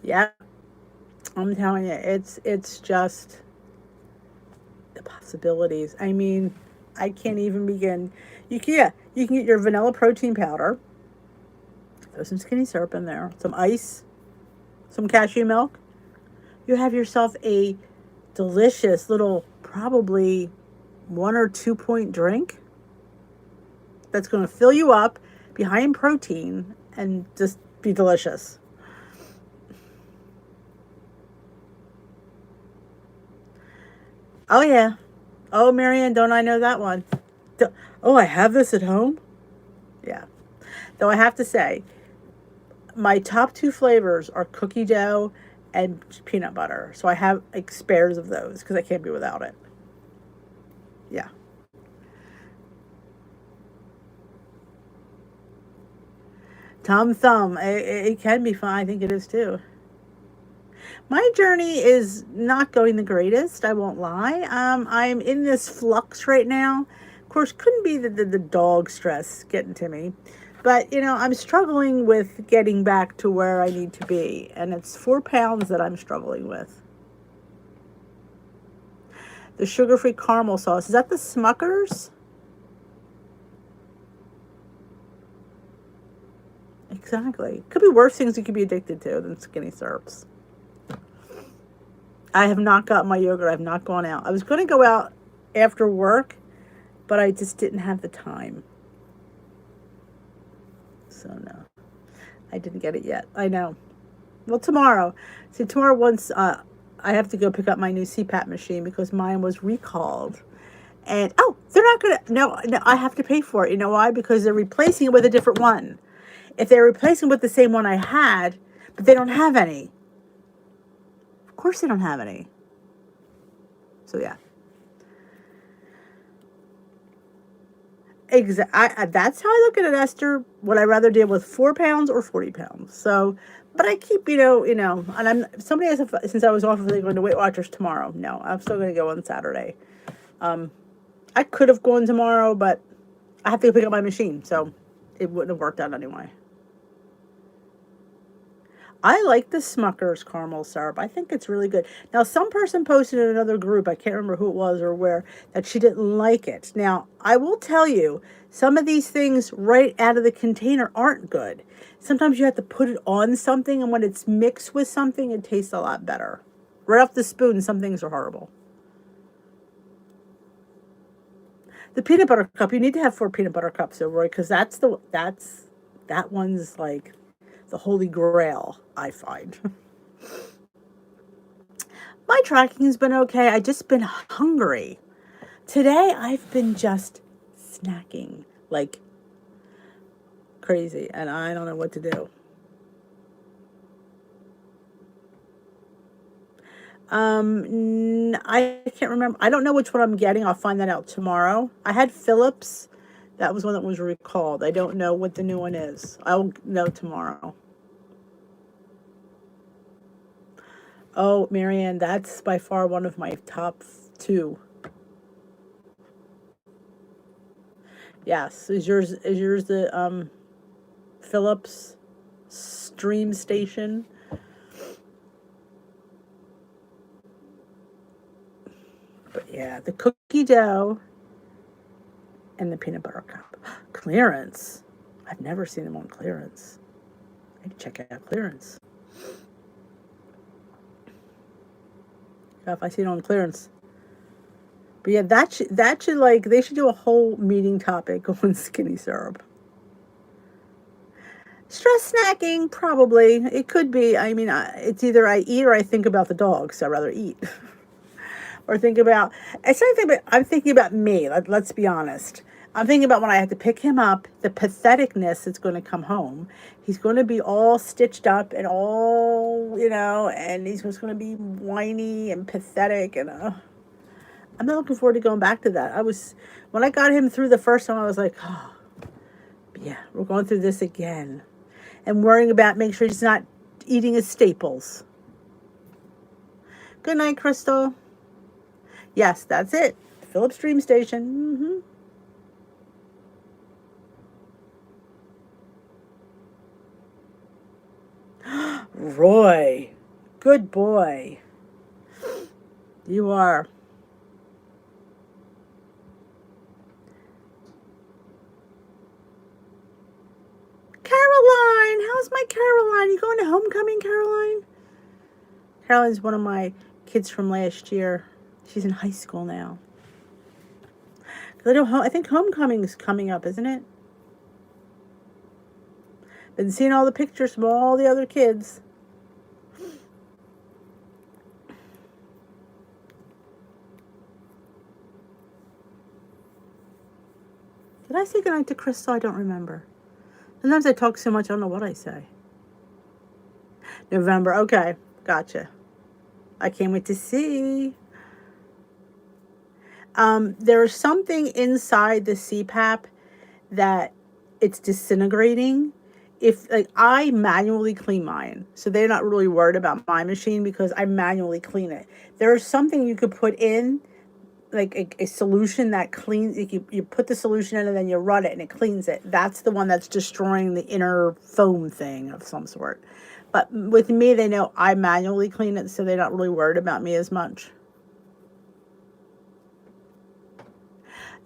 Yeah, I'm telling you, it's just the possibilities. I mean, I can't even begin. You can get your vanilla protein powder. Throw some skinny syrup in there, some ice, some cashew milk. You have yourself a delicious little, probably 1 or 2 point drink that's going to fill you up, be high in protein, and just be delicious. Oh yeah. Oh, Marianne, don't I know that one? Oh, I have this at home? Yeah. Though I have to say, my top two flavors are cookie dough and peanut butter. So I have like spares of those because I can't be without it. Yeah. Tom Thumb. It can be fun. I think it is too. My journey is not going the greatest. I won't lie. I'm in this flux right now. Of course, couldn't be the dog stress getting to me. But, I'm struggling with getting back to where I need to be. And it's 4 pounds that I'm struggling with. The sugar-free caramel sauce. Is that the Smuckers? Exactly. Could be worse things you could be addicted to than skinny syrups. I have not got my yogurt. I have not gone out. I was going to go out after work, but I just didn't have the time. So no, I didn't get it yet. I know. Well, tomorrow. See, tomorrow once I have to go pick up my new CPAP machine because mine was recalled. And they're not gonna. No, I have to pay for it. You know why? Because they're replacing it with a different one. If they're replacing with the same one I had, but they don't have any. Of course, they don't have any. So yeah. That's how I look at it, Esther. Would I rather deal with 4 pounds or 40 pounds? So, but I keep, and somebody asked since I was off, if they're going to Weight Watchers tomorrow. No, I'm still going to go on Saturday. I could have gone tomorrow, but I have to go pick up my machine, so it wouldn't have worked out anyway. I like the Smucker's caramel syrup. I think it's really good. Now, some person posted in another group, I can't remember who it was or where, that she didn't like it. Now, I will tell you, some of these things right out of the container aren't good. Sometimes you have to put it on something, and when it's mixed with something, it tastes a lot better. Right off the spoon, some things are horrible. The peanut butter cup, you need to have 4 peanut butter cups, though, Roy, because that one's like the holy grail, I find. My tracking's been okay. I just been hungry. Today I've been just snacking like crazy and I don't know what to do. I can't remember. I don't know which one I'm getting. I'll find that out tomorrow. I had Philips. That was one that was recalled. I don't know what the new one is. I'll know tomorrow. Oh, Marianne, that's by far one of my top two. Yes. Is yours the Philips Stream Station? But yeah, the cookie dough and the peanut butter cup. Clearance. I've never seen them on clearance. I need to check out clearance. If I see it on clearance. But yeah, that should like they should do a whole meeting topic on skinny syrup. Stress snacking, probably. It could be. I mean, it's either I eat or I think about the dog, so I'd rather eat. Or think about, it's not think about, I'm thinking about me. Let's be honest. I'm thinking about when I have to pick him up, the patheticness that's going to come home. He's going to be all stitched up and all, and he's just going to be whiny and pathetic. And I'm not looking forward to going back to that. When I got him through the first time, I was like, oh, yeah, we're going through this again. And worrying about making sure he's not eating his staples. Good night, Crystal. Yes, that's it. Philips Stream Station. Roy. Good boy. You are. Caroline. How's my Caroline? You going to homecoming, Caroline? Caroline's one of my kids from last year. She's in high school now. I think homecoming's coming up, isn't it? Been seeing all the pictures from all the other kids. Did I say goodnight to Crystal? I don't remember. Sometimes I talk so much, I don't know what I say. November. Okay. Gotcha. I can't wait to see. There's something inside the CPAP that it's disintegrating. If like I manually clean mine, so they're not really worried about my machine because I manually clean it. There's something you could put in, like a solution that cleans. Like you put the solution in and then you run it and it cleans it. That's the one that's destroying the inner foam thing of some sort. But with me, they know I manually clean it, so they're not really worried about me as much.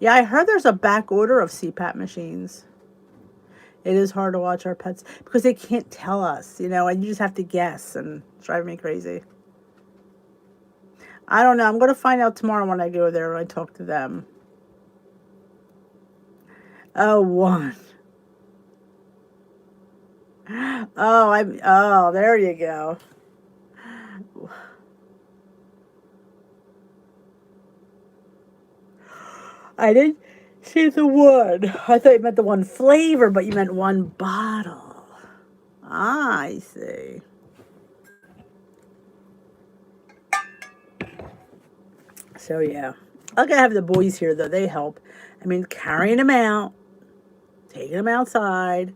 Yeah, I heard there's a back order of CPAP machines. It is hard to watch our pets because they can't tell us, and you just have to guess and it's driving me crazy. I don't know. I'm going to find out tomorrow when I go there and I talk to them. Oh, one. There you go. I didn't see the one. I thought you meant the one flavor, but you meant one bottle. I see. So, yeah. I gotta have the boys here, though. They help. I mean, carrying him out, taking him outside,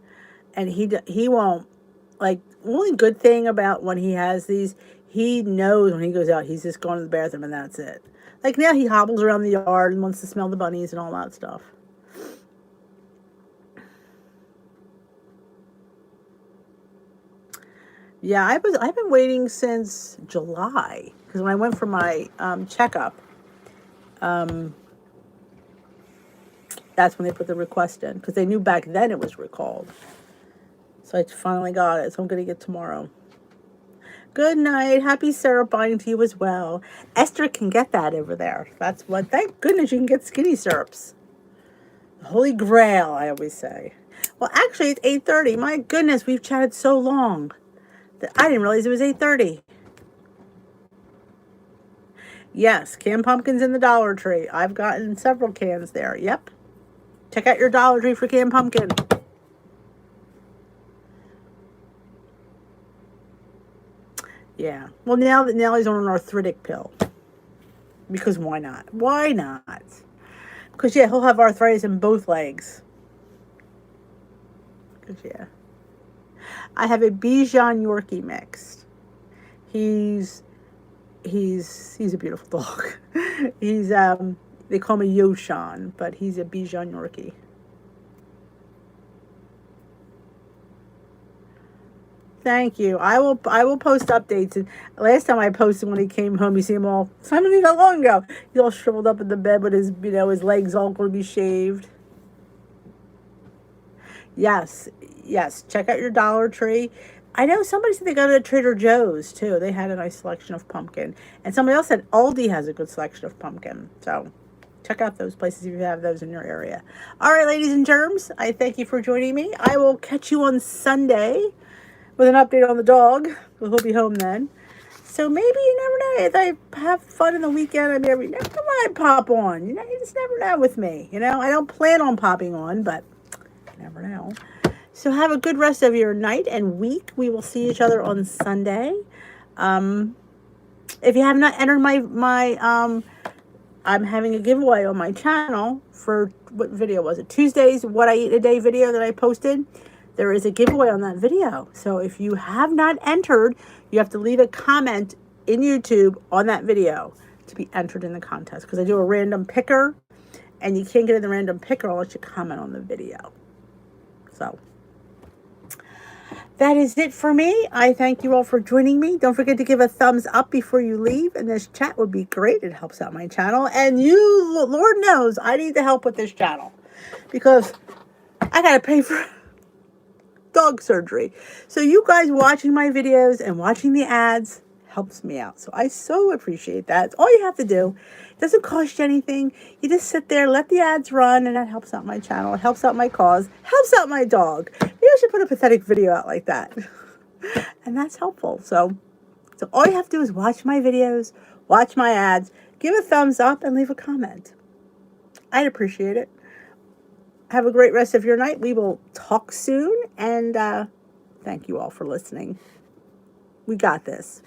and he won't. Like, only good thing about when he has these, he knows when he goes out, he's just going to the bathroom and that's it. Like now he hobbles around the yard and wants to smell the bunnies and all that stuff. Yeah, I've been waiting since July because when I went for my checkup, um, that's when they put the request in because they knew back then it was recalled. So I finally got it. So I'm gonna get tomorrow. Good night. Happy syrup buying to you as well. Esther can get that over there. That's what. Thank goodness you can get skinny syrups. The Holy Grail, I always say. Well, actually, it's 8:30. My goodness, we've chatted so long that I didn't realize it was 8:30. Yes, canned pumpkins in the Dollar Tree. I've gotten several cans there. Yep. Check out your Dollar Tree for canned pumpkin. Yeah. Well, now he's on an arthritic pill. Because why not? Why not? Because, yeah, he'll have arthritis in both legs. Because, yeah. I have a Bichon Yorkie mixed. He's he's a beautiful dog. He's they call him a Yoshan, but he's a Bichon Yorkie. Thank you. I will post updates. And last time I posted when he came home, you see him all something not long ago. He's all shriveled up in the bed with his legs all going to be shaved. Yes, yes. Check out your Dollar Tree. I know somebody said they got it at Trader Joe's too. They had a nice selection of pumpkin, and somebody else said Aldi has a good selection of pumpkin. So check out those places if you have those in your area. All right, ladies and germs, I thank you for joining me. I will catch you on Sunday with an update on the dog. He'll be home then. So maybe you never know. If I have fun in the weekend, I mean, never mind pop on. You just never know with me. I don't plan on popping on, but you never know. So have a good rest of your night and week. We will see each other on Sunday. If you have not entered I'm having a giveaway on my channel for, what video was it? Tuesday's What I Eat a Day video that I posted. There is a giveaway on that video. So if you have not entered, you have to leave a comment in YouTube on that video to be entered in the contest. Because I do a random picker, and you can't get in the random picker unless you comment on the video. So that is it for me. I thank you all for joining me. Don't forget to give a thumbs up before you leave. And this chat would be great. It helps out my channel. And you, Lord knows, I need the help with this channel. Because I got to pay for dog surgery. So you guys watching my videos and watching the ads helps me out. So I so appreciate that. It's all you have to do. It doesn't cost you anything. You just sit there, let the ads run, and that helps out my channel. It helps out my cause. Helps out my dog. Maybe I should put a pathetic video out like that. And that's helpful. So all you have to do is watch my videos, watch my ads, give a thumbs up, and leave a comment. I'd appreciate it. Have a great rest of your night. We will talk soon. And thank you all for listening. We got this.